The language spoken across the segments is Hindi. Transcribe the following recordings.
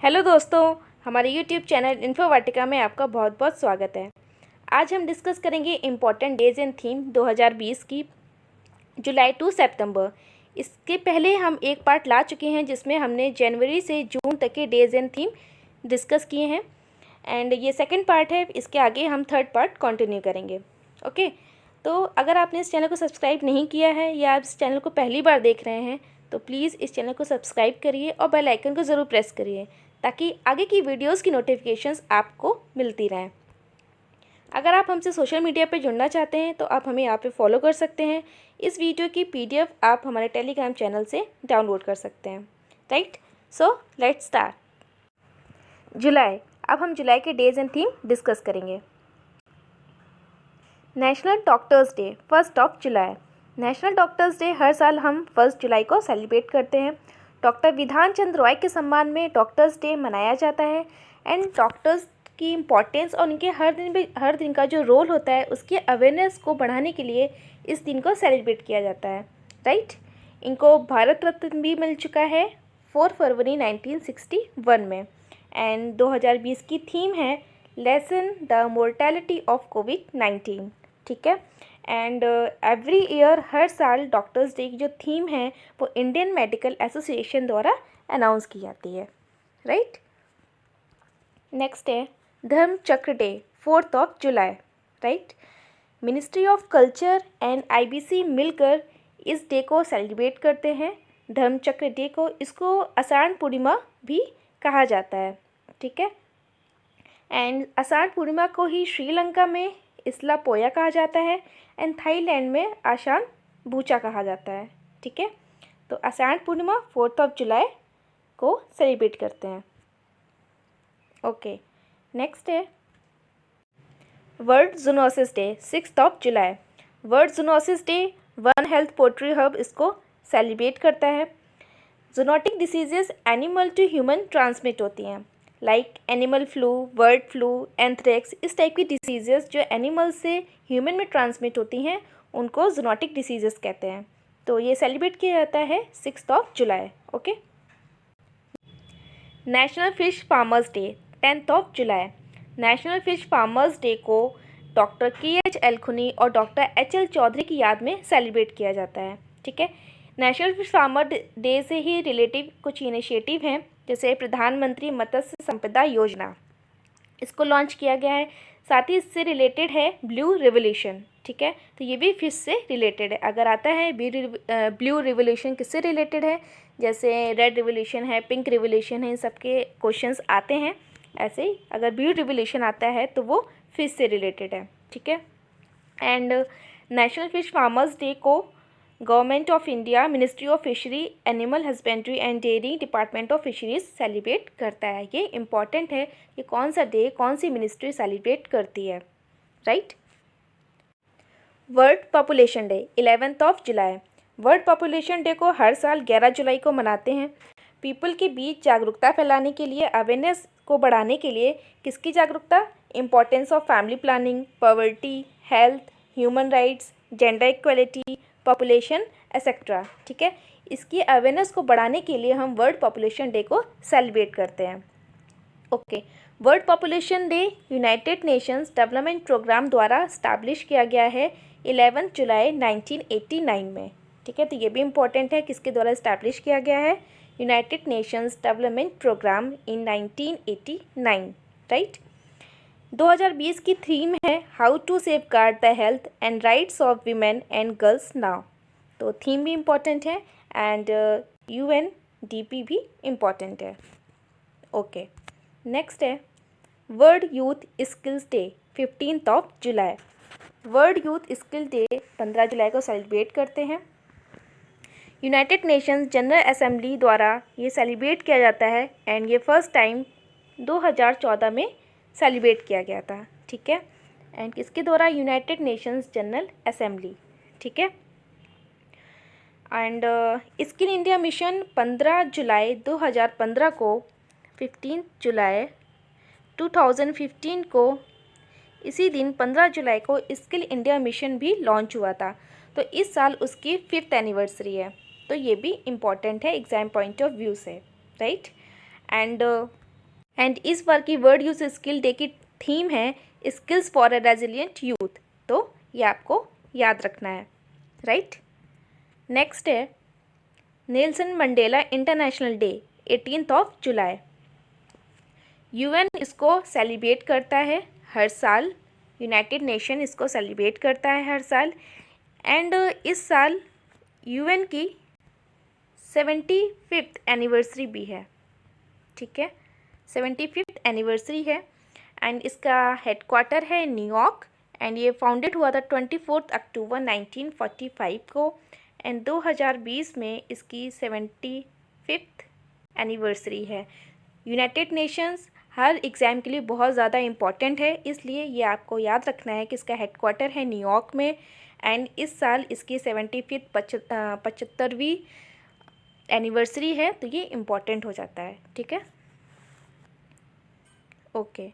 हेलो दोस्तों, हमारे यूट्यूब चैनल इन्फोवाटिका में आपका बहुत बहुत स्वागत है। आज हम डिस्कस करेंगे इम्पॉर्टेंट डेज एंड थीम 2020 की, जुलाई टू सितंबर। इसके पहले हम एक पार्ट ला चुके हैं जिसमें हमने जनवरी से जून तक के डेज एंड थीम डिस्कस किए हैं, एंड ये सेकंड पार्ट है। इसके आगे हम थर्ड पार्ट कंटिन्यू करेंगे। ओके, तो अगर आपने इस चैनल को सब्सक्राइब नहीं किया है या आप इस चैनल को पहली बार देख रहे हैं तो प्लीज़ इस चैनल को सब्सक्राइब करिए और बेल आइकन को ज़रूर प्रेस करिए ताकि आगे की वीडियोस की नोटिफिकेशंस आपको मिलती रहें। अगर आप हमसे सोशल मीडिया पे जुड़ना चाहते हैं तो आप हमें यहाँ पे फॉलो कर सकते हैं। इस वीडियो की पीडीएफ आप हमारे टेलीग्राम चैनल से डाउनलोड कर सकते हैं। Right, so let's start. जुलाई, अब हम जुलाई के डेज एंड थीम डिस्कस करेंगे। नेशनल डॉक्टर्स डे 1 जुलाई। नेशनल डॉक्टर्स डे हर साल हम 1 जुलाई को सेलिब्रेट करते हैं। डॉक्टर विधान चंद्र रॉय के सम्मान में डॉक्टर्स डे मनाया जाता है, एंड डॉक्टर्स की इम्पोर्टेंस और उनके हर दिन का जो रोल होता है उसकी अवेयरनेस को बढ़ाने के लिए इस दिन को सेलिब्रेट किया जाता है। राइट, इनको भारत रत्न भी मिल चुका है 4 फरवरी 1961 में, एंड 2020 की थीम है लेसन द मोर्टेलिटी ऑफ कोविड-19। ठीक है, एंड एवरी ईयर हर साल डॉक्टर्स डे की जो थीम है वो इंडियन मेडिकल एसोसिएशन द्वारा अनाउंस की जाती है। राइट, नेक्स्ट है धर्म चक्र day 4 July. Right, ministry of culture and IBC मिलकर इस डे को सेलिब्रेट करते हैं, धर्म चक्र डे को। इसको आषाढ़ पूर्णिमा भी कहा जाता है। ठीक है, एंड आषाढ़ पूर्णिमा को ही श्रीलंका में इसला पोया कहा जाता है, एंड थाईलैंड में आषाढ़ बूचा कहा जाता है। ठीक है, तो आषाढ़ पूर्णिमा 4 जुलाई को सेलिब्रेट करते हैं। ओके, नेक्स्ट है वर्ल्ड जूनोसिस डे 6 जुलाई। World zoonosis day one health poultry hub इसको सेलिब्रेट करता है। Zoonotic diseases animal to human transmit होती हैं, like animal flu, bird flu, anthrax. इस टाइप की डिसीजेस जो एनिमल से ह्यूमन में ट्रांसमिट होती हैं उनको जूनोटिक डिसीजेस कहते हैं। तो ये सेलिब्रेट किया जाता है 6 जुलाई। Okay, national fish farmers day 10 जुलाई। नेशनल फिश फार्मर्स डे को डॉक्टर KH एलखुनी और डॉक्टर HL चौधरी की याद में सेलिब्रेट किया जाता है। ठीक है, नेशनल फिश फार्मर डे से ही रिलेटिव कुछ इनिशिएटिव हैं, जैसे प्रधानमंत्री मत्स्य संपदा योजना, इसको लॉन्च किया गया है। साथ ही इससे रिलेटेड है ब्लू रिवोल्यूशन। ठीक है, तो ये भी फिश से रिलेटेड है। अगर आता है ब्लू रिवोल्यूशन किससे रिलेटेड है, जैसे रेड रिवोल्यूशन है, पिंक रिवोल्यूशन है, इन सबके क्वेश्चंस आते हैं। ऐसे ही अगर ब्लू रिवोल्यूशन आता है तो वो फिश से रिलेटेड है। ठीक है, and national fish farmers day को government of India, ministry of fishery, animal husbandry and dairy, department of fisheries celebrate करता है। ये इम्पॉर्टेंट है कि कौन सा डे कौन सी मिनिस्ट्री सेलिब्रेट करती है। राइट, वर्ल्ड पॉपुलेशन डे 11 जुलाई। वर्ल्ड पॉपुलेशन डे को हर साल 11 जुलाई को मनाते हैं। पीपल के बीच जागरूकता फैलाने के लिए, अवेयरनेस को बढ़ाने के लिए। किसकी जागरूकता? Importance of family planning, poverty, health, human rights, gender equality, population etcetera. ठीक है, इसकी अवेयरनेस को बढ़ाने के लिए हम वर्ल्ड पॉपुलेशन डे को सेलिब्रेट करते हैं। Okay, world population day United Nations development programme द्वारा स्टैब्लिश किया गया है 11 जुलाई 1989 में। ठीक है, तो ये भी इम्पोर्टेंट है, किसके द्वारा इस्टेब्लिश किया गया है? United Nations development programme in 1989। Right, 2020 की थीम है how to safeguard the health and rights of women and girls now. तो थीम भी इम्पोर्टेंट है, एंड UNDP भी इम्पोर्टेंट है। ओके, नेक्स्ट है वर्ल्ड यूथ स्किल्स डे 15 जुलाई। वर्ल्ड यूथ स्किल डे 15 जुलाई को सेलिब्रेट करते हैं। यूनाइटेड नेशंस जनरल असेंबली द्वारा ये सेलिब्रेट किया जाता है, एंड ये फर्स्ट टाइम 2014 में सेलिब्रेट किया गया था। ठीक है, एंड किसके द्वारा? United nations general assembly. ठीक है, एंड स्किल इंडिया मिशन 15 जुलाई 2015 को 15 जुलाई 2015 को इसी दिन 15 जुलाई को स्किल इंडिया मिशन भी लॉन्च हुआ था। तो इस साल उसकी 5th एनिवर्सरी है, तो ये भी इम्पॉर्टेंट है एग्ज़ाम पॉइंट ऑफ व्यू से। राइट, एंड एंड इस बार की वर्ड यूज स्किल डे की थीम है skills for a resilient youth, तो ये आपको याद रखना है, राइट। नेक्स्ट है नेल्सन मंडेला इंटरनेशनल डे 18 जुलाई। यूएन इसको सेलिब्रेट करता है हर साल, यूनाइटेड नेशन इसको सेलिब्रेट करता है हर साल। एंड इस साल यूएन की 75th एनिवर्सरी भी है, ठीक है, 75th एनिवर्सरी है। एंड इसका हेडक्वार्टर है न्यूयॉर्क। एंड ये फाउंडेड हुआ था 24 अक्टूबर 1945 को। एंड 2020 में इसकी 75th एनिवर्सरी है। यूनाइटेड नेशंस हर एग्ज़ाम के लिए बहुत ज़्यादा इम्पॉर्टेंट है, इसलिए ये आपको याद रखना है कि इसका हेडक्वार्टर है न्यूयॉर्क में। एंड इस साल इसकी 75th 75वीं एनिवर्सरी है, तो ये इम्पॉर्टेंट हो जाता है, ठीक है। ओके,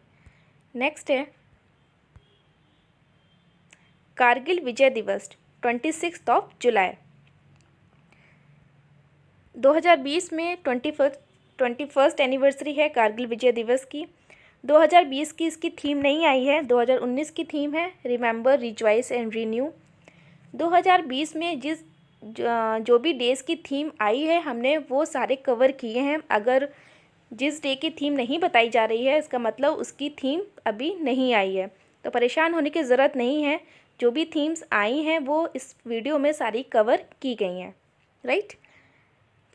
नेक्स्ट है कारगिल विजय दिवस 26 जुलाई। 2020 में 21st एनिवर्सरी है कारगिल विजय दिवस की। 2020 की इसकी थीम नहीं आई है, 2019 की थीम है रिमेंबर, रिजॉइस एंड रिन्यू। 2020 में जो भी डेज़ की थीम आई है हमने वो सारे कवर किए हैं। अगर जिस डे की थीम नहीं बताई जा रही है इसका मतलब उसकी थीम अभी नहीं आई है, तो परेशान होने की ज़रूरत नहीं है। जो भी थीम्स आई हैं वो इस वीडियो में सारी कवर की गई हैं, राइट।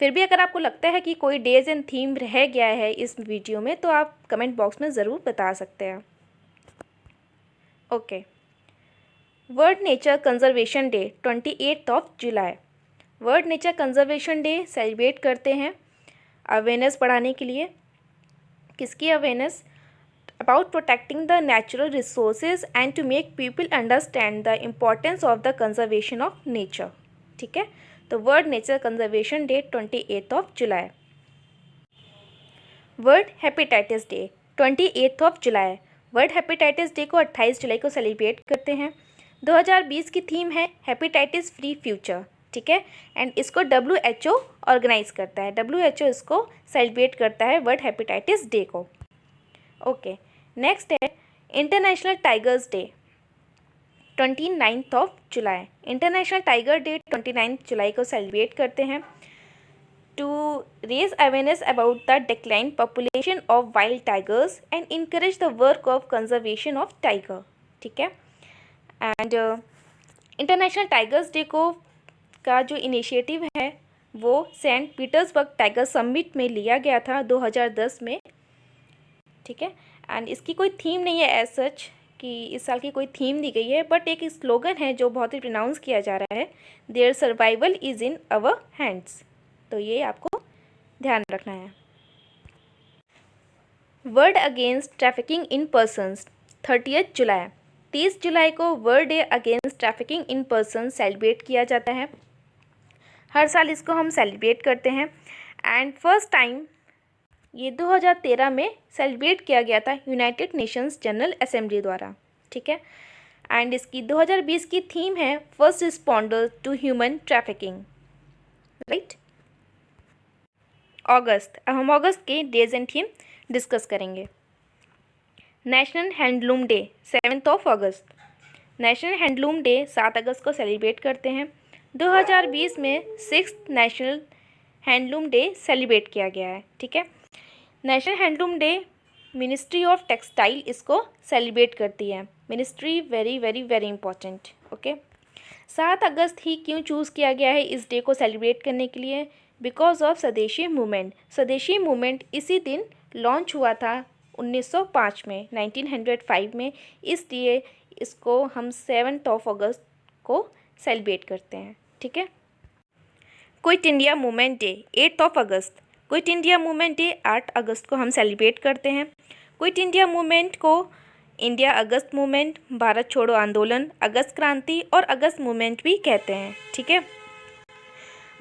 फिर भी अगर आपको लगता है कि कोई डेज एंड थीम रह गया है इस वीडियो में तो आप कमेंट बॉक्स में ज़रूर बता सकते हैं। Okay, world nature conservation day 28 जुलाई। World nature conservation day celebrate करते हैं अवेयरनेस बढ़ाने के लिए। किसकी awareness? About protecting the natural resources and to make people understand the importance of the conservation of nature, ठीक है। तो वर्ल्ड नेचर कंजर्वेशन डे 28 जुलाई। वर्ल्ड हेपेटाइटिस डे 28 जुलाई। वर्ल्ड हेपेटाइटिस डे को 28 जुलाई को सेलिब्रेट करते हैं। 2020 की थीम है हेपेटाइटिस फ्री फ्यूचर, ठीक है। एंड इसको WHO ऑर्गेनाइज करता है, WHO इसको सेलिब्रेट करता है वर्ल्ड हेपेटाइटिस डे को। ओके, नेक्स्ट है इंटरनेशनल टाइगर्स डे 29 जुलाई। इंटरनेशनल टाइगर डे 29 जुलाई को सेलिब्रेट करते हैं to raise awareness about the decline population of wild tigers and encourage the work of conservation of tiger, ठीक है। एंड इंटरनेशनल टाइगर्स डे को का जो इनिशिएटिव है वो सेंट पीटर्सबर्ग टाइगर समिट में लिया गया था 2010 में, ठीक है। एंड इसकी कोई थीम नहीं है एज सच कि इस साल की कोई थीम दी गई है, बट एक स्लोगन है जो बहुत ही प्रोनाउंस किया जा रहा है, their survival is in our hands, तो ये आपको ध्यान रखना है। World against trafficking in persons 30 जुलाई। 30 जुलाई को world day against trafficking in person celebrate किया जाता है। हर साल इसको हम सेलिब्रेट करते हैं। एंड फर्स्ट टाइम ये 2013 में सेलिब्रेट किया गया था यूनाइटेड नेशंस जनरल असेंबली द्वारा, ठीक है। एंड इसकी 2020 की थीम है first responder to human trafficking, right. अगस्त, अब हम अगस्त के डेज एंड थीम डिस्कस करेंगे। नेशनल हैंडलूम डे 7 अगस्त। नेशनल हैंडलूम डे 7 अगस्त को सेलिब्रेट करते हैं। 2020 में 6th national handloom day celebrate किया गया है, ठीक है। National handloom day ministry of textile इसको सेलिब्रेट करती है। Ministry very very very important, okay. 7 अगस्त ही क्यों चूज़ किया गया है इस डे को सेलिब्रेट करने के लिए? बिकॉज ऑफ स्वदेशी मूवमेंट। स्वदेशी मूवमेंट इसी दिन लॉन्च हुआ था 1905 में, 1905 में, इसलिए इसको हम 7 अगस्त को सेलिब्रेट करते हैं, ठीक है। क्विट इंडिया मूवमेंट डे 8 अगस्त। क्विट इंडिया मूवमेंट डे 8 अगस्त को हम सेलिब्रेट करते हैं। क्विट इंडिया मूवमेंट को इंडिया अगस्त मूवमेंट, भारत छोड़ो आंदोलन, अगस्त क्रांति और अगस्त मूवमेंट भी कहते हैं, ठीक है।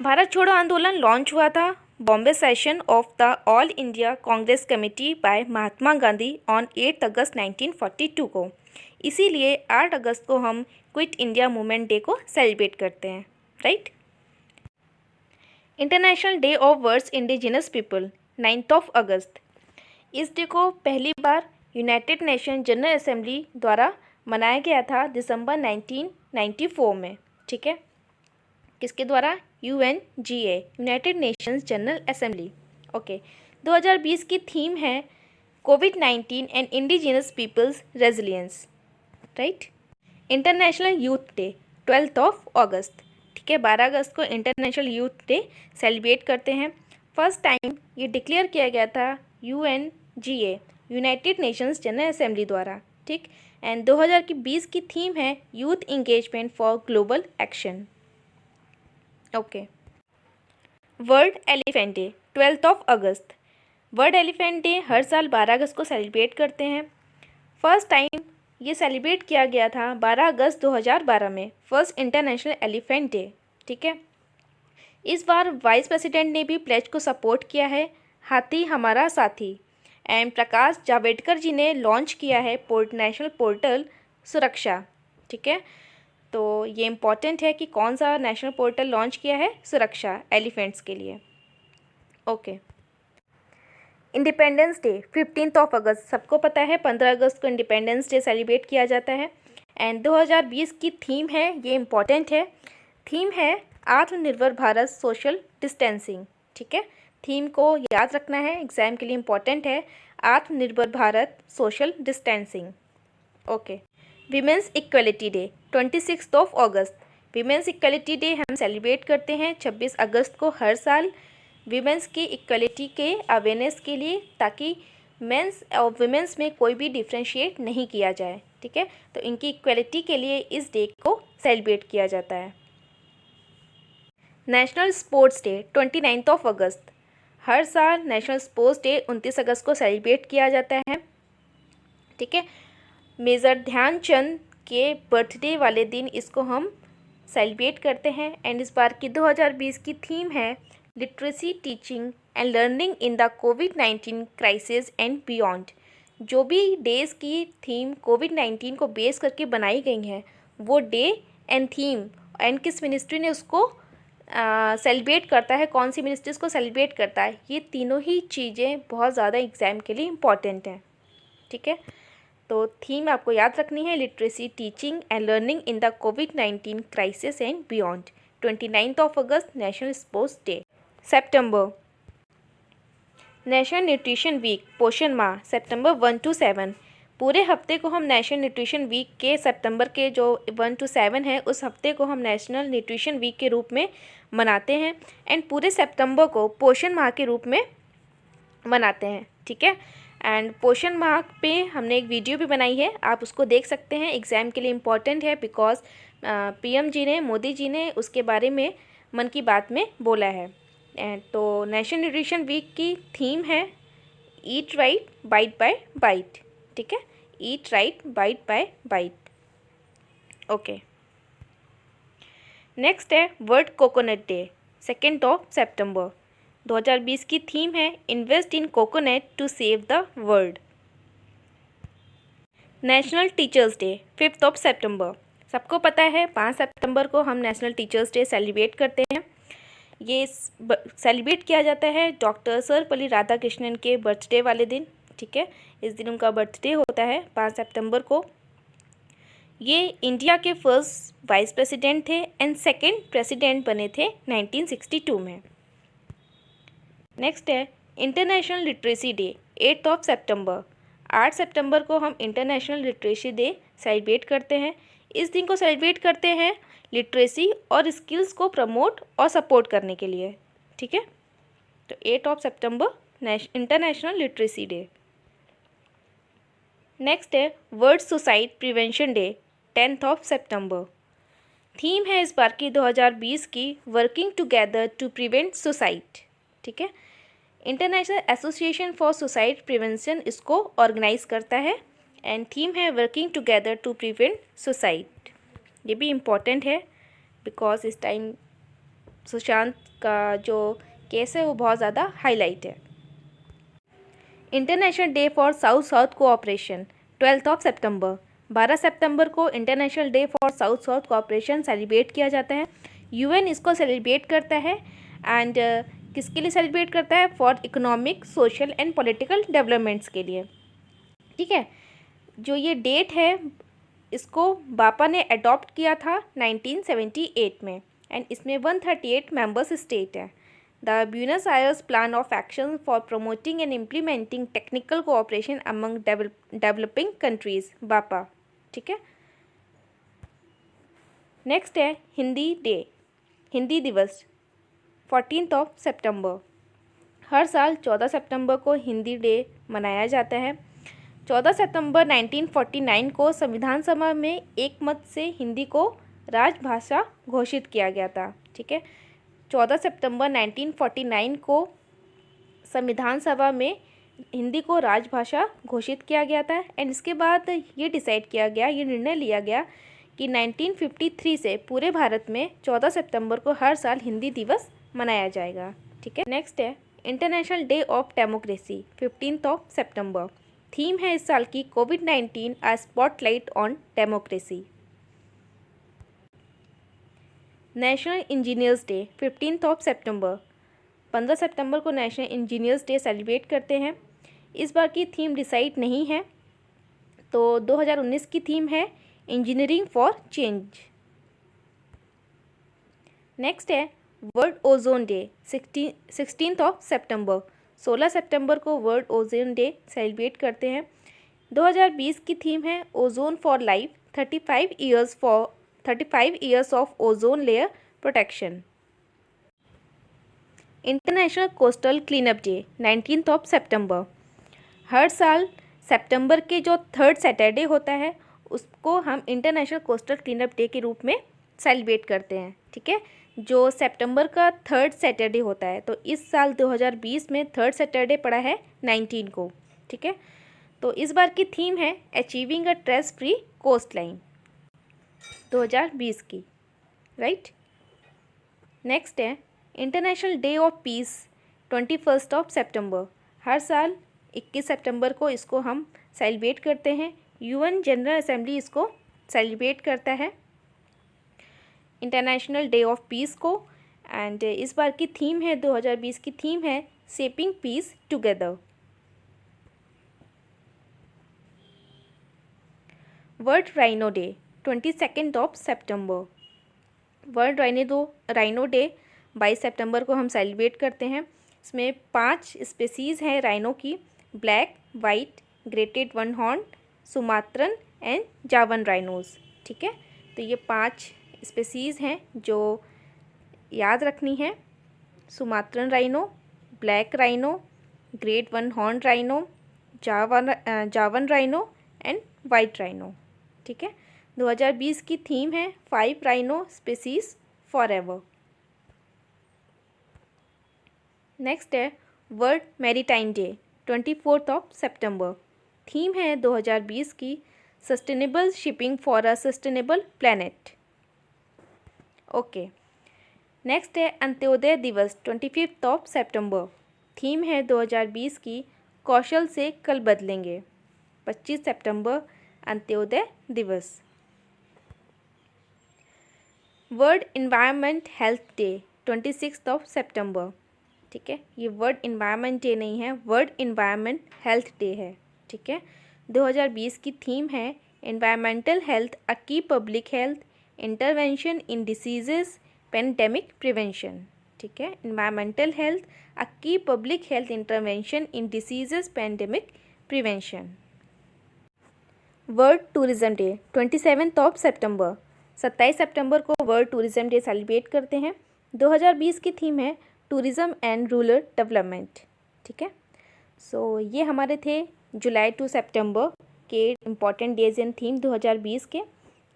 भारत छोड़ो आंदोलन लॉन्च हुआ था Bombay session of the All India Congress Committee by Mahatma Gandhi on 8 अगस्त 1942 को, इसीलिए 8 अगस्त को हम क्विट इंडिया मूवमेंट डे को सेलिब्रेट करते हैं, right. International day of world's indigenous people 9 अगस्त। इस डे को पहली बार यूनाइटेड नेशन जनरल असेंबली द्वारा मनाया गया था दिसंबर 1994 में। ठीक है, किसके द्वारा? UNGA, united nations general assembly. Okay, 2020 की थीम है कोविड-19 and indigenous peoples resilience, right. International youth day 12 अगस्त। ठीक है, 12 अगस्त को इंटरनेशनल यूथ डे सेलिब्रेट करते हैं। फर्स्ट टाइम ये डिक्लेयर किया गया था UNGA, united nations general assembly द्वारा। ठीक, एंड 2020 की थीम है youth engagement for global action. Okay, world elephant day 12 अगस्त। वर्ल्ड एलिफेंट डे हर साल 12 अगस्त को सेलिब्रेट करते हैं। फर्स्ट टाइम ये सेलिब्रेट किया गया था 12 अगस्त 2012 में, फर्स्ट इंटरनेशनल एलिफेंट डे। ठीक है, इस बार वाइस प्रेसिडेंट ने भी प्लेज को सपोर्ट किया है, हाथी हमारा साथी। एंड प्रकाश जावड़ेकर जी ने लॉन्च किया है नेशनल पोर्टल सुरक्षा। ठीक है, तो ये इम्पॉर्टेंट है कि कौन सा नेशनल पोर्टल लॉन्च किया है? सुरक्षा, एलिफेंट्स के लिए। ओके, इंडिपेंडेंस डे 15 अगस्त। सबको पता है 15 अगस्त को इंडिपेंडेंस डे सेलिब्रेट किया जाता है। एंड 2020 की थीम है, ये इम्पॉर्टेंट है, थीम है आत्मनिर्भर भारत सोशल डिस्टेंसिंग। ठीक है, थीम को याद रखना है, एग्जाम के लिए इम्पॉर्टेंट है, आत्मनिर्भर Bharat social distancing. Okay, women's equality day 26 अगस्त। विमेंस इक्वलिटी डे हम सेलिब्रेट करते हैं 26 अगस्त को हर साल, विमेंस की इक्वलिटी के अवेयरनेस के लिए, ताकि मेंस और विमेंस में कोई भी डिफ्रेंशिएट नहीं किया जाए। ठीक है, तो इनकी इक्वलिटी के लिए इस डे को सेलिब्रेट किया जाता है। नेशनल स्पोर्ट्स डे 29 अगस्त। हर साल नेशनल स्पोर्ट्स डे 29 अगस्त को सेलिब्रेट किया जाता है। ठीक है, मेजर ध्यानचंद के बर्थडे वाले दिन इसको हम सेलिब्रेट करते हैं। एंड इस बार की 2020 की थीम है literacy teaching and learning in the कोविड-19 क्राइसिस एंड बियॉन्ड। जो भी डेज़ की थीम कोविड-19 को बेस करके बनाई गई हैं, वो डे एंड थीम एंड किस मिनिस्ट्री ने उसको सेलिब्रेट करता है, कौन सी मिनिस्ट्री इसको सेलिब्रेट करता है, ये तीनों ही चीज़ें बहुत ज़्यादा एग्ज़ाम के लिए इम्पॉर्टेंट हैं। ठीक है, तो थीम आपको याद रखनी है, literacy teaching and learning in the कोविड-19 क्राइसिस एंड बियॉन्ड। 29 अगस्त नेशनल स्पोर्ट्स डे। सितंबर, नेशनल न्यूट्रिशन वीक पोषण माह सितंबर 1 to 7। पूरे हफ्ते को हम नेशनल न्यूट्रिशन वीक के सितंबर के जो 1 to 7 है, उस हफ्ते को हम नेशनल न्यूट्रिशन वीक के रूप में मनाते हैं। एंड पूरे सितंबर को पोषण माह के रूप में मनाते हैं। ठीक है, एंड पोषण माह पे हमने एक वीडियो भी बनाई है, आप उसको देख सकते हैं, एग्ज़ाम के लिए इम्पॉर्टेंट है, बिकॉज PM जी ने, मोदी जी ने उसके बारे में मन की बात में बोला है। एंड तो नेशनल न्यूट्रिशन वीक की थीम है eat right bite by bite. ठीक है, eat right bite by bite. Okay, next है वर्ल्ड कोकोनट डे 2 सितंबर। 2020 की थीम है invest in coconut to save the world. National teachers day 5 सितंबर। सबको पता है 5 सितंबर को हम नेशनल टीचर्स डे सेलिब्रेट करते हैं। ये सेलिब्रेट किया जाता है डॉक्टर सर्वपल्ली राधाकृष्णन के बर्थडे वाले दिन। ठीक है, इस दिन उनका बर्थडे होता है 5 सितंबर को। ये इंडिया के फर्स्ट वाइस प्रेसिडेंट थे एंड सेकंड प्रेसिडेंट बने थे 1962 में। नेक्स्ट है इंटरनेशनल लिटरेसी डे 8 सितंबर। 8 सितंबर को हम इंटरनेशनल लिटरेसी डे सेलिब्रेट करते हैं। इस दिन को सेलिब्रेट करते हैं लिटरेसी और स्किल्स को प्रमोट और सपोर्ट करने के लिए। ठीक है, तो 8 सितंबर इंटरनेशनल लिटरेसी डे। नेक्स्ट है वर्ल्ड सुसाइड प्रिवेंशन डे 10 सितंबर। थीम है इस बार की 2020 की working together to prevent suicide. ठीक है, international association for suicide prevention इसको ऑर्गेनाइज करता है एंड थीम है working together to prevent suicide. ये भी इम्पॉर्टेंट है बिकॉज इस टाइम सुशांत का जो केस है वो बहुत ज़्यादा हाईलाइट है। International day for south south cooperation 12 सितंबर। 12 सितंबर को international day for south south cooperation celebrate किया जाता है। UN इसको सेलिब्रेट करता है एंड किसके लिए सेलिब्रेट करता है? For economic, social and political developments के लिए। ठीक है, जो ये डेट है इसको बापा ने अडॉप्ट किया था 1978 में, एंड इसमें 138 मेंबर्स स्टेट है। The Buenos Aires plan of action for promoting and implementing technical cooperation among developing countries, बापा। ठीक है, नेक्स्ट है हिंदी डे, हिंदी दिवस 14 सितंबर। हर साल 14 सितंबर को हिंदी डे मनाया जाता है। 14 सितंबर 1949 को संविधान सभा में एक मत से हिंदी को राजभाषा घोषित किया गया था। ठीक है, 14 सितंबर 1949 को संविधान सभा में हिंदी को राजभाषा घोषित किया गया था, एंड इसके बाद ये डिसाइड किया गया, ये निर्णय लिया गया कि 1953 से पूरे भारत में 14 सितंबर को हर साल हिंदी दिवस मनाया जाएगा। ठीक है, नेक्स्ट है इंटरनेशनल डे ऑफ डेमोक्रेसी 15 सितंबर। थीम है इस साल की कोविड-19 a spotlight on democracy. National engineers day 15 सितंबर। 15 सितंबर को नेशनल इंजीनियर्स डे सेलिब्रेट करते हैं। इस बार की थीम डिसाइड नहीं है, तो 2019 की थीम है इंजीनियरिंग फॉर चेंज। नेक्स्ट है वर्ल्ड ओजोन डे 16 सितंबर। 16 सितंबर को वर्ल्ड ओजोन डे सेलिब्रेट करते हैं। 2020 की थीम है ozone for life 35 years of ozone layer protection. International coastal cleanup day 19 सितंबर। हर साल सितंबर के जो 3rd सैटरडे होता है उसको हम इंटरनेशनल कोस्टल क्लीनअप डे के रूप में सेलिब्रेट करते हैं। ठीक है, जो सितंबर का 3rd सैटरडे होता है, तो इस साल 2020 में 3rd सैटरडे पड़ा है 19 को। ठीक है, तो इस बार की थीम है achieving a stress free coastline 2020 की, राइट। नेक्स्ट है इंटरनेशनल डे ऑफ पीस 21 सितंबर। हर साल 21 सितंबर को इसको हम सेलिब्रेट करते हैं। यूएन जनरल असेंबली इसको सेलिब्रेट करता है इंटरनेशनल डे ऑफ पीस को, एंड इस बार की थीम है 2020 की थीम है shaping peace together. World rhino day 22 सितंबर। वर्ल्ड राइनो डे 22 सितंबर को हम सेलिब्रेट करते हैं। इसमें 5 स्पेसीज़ हैं राइनो की, black, white, greater one horn, Sumatran and Javan rhinos. ठीक है, तो ये 5 स्पेसीज़ हैं जो याद रखनी है। Sumatran rhino, black rhino, great one horn rhino, जावन राइनो एंड वाइट राइनो। ठीक है, 2020 की थीम है 5 rhino species for ever. Next है वर्ल्ड मैरीटाइम डे 24 सितंबर। थीम है 2020 की sustainable shipping for a sustainable planet. Okay, next है अंत्योदय दिवस 25 सितंबर। थीम है 2020 की कौशल से कल बदलेंगे। 25 सितंबर अंत्योदय दिवस। वर्ल्ड इन्वायरमेंट हेल्थ डे 26 सितंबर। ठीक है, ये वर्ल्ड इन्वायरमेंट डे नहीं है, वर्ल्ड इन्वायरमेंट हेल्थ डे है। ठीक है, 2020 की थीम है एनवायरमेंटल हेल्थ अ की पब्लिक हेल्थ इंटरवेंशन इन डिसीजेस पेंडेमिक प्रिवेंशन। ठीक है, एनवायरमेंटल हेल्थ अ की पब्लिक हेल्थ इंटरवेंशन इन diseases pandemic prevention. World tourism day 27 सितंबर। 27 सितंबर को वर्ल्ड टूरिज्म डे सेलिब्रेट करते हैं। 2020 की थीम है टूरिज्म एंड रूरल डेवलपमेंट। ठीक है, सो ये हमारे थे जुलाई टू सितंबर के इम्पॉर्टेंट डेज एंड थीम 2020 के।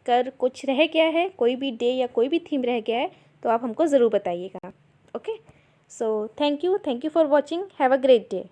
कर कुछ रह गया है, कोई भी डे या कोई भी थीम रह गया है तो आप हमको ज़रूर बताइएगा। Okay, so thank you for watching, have a great day.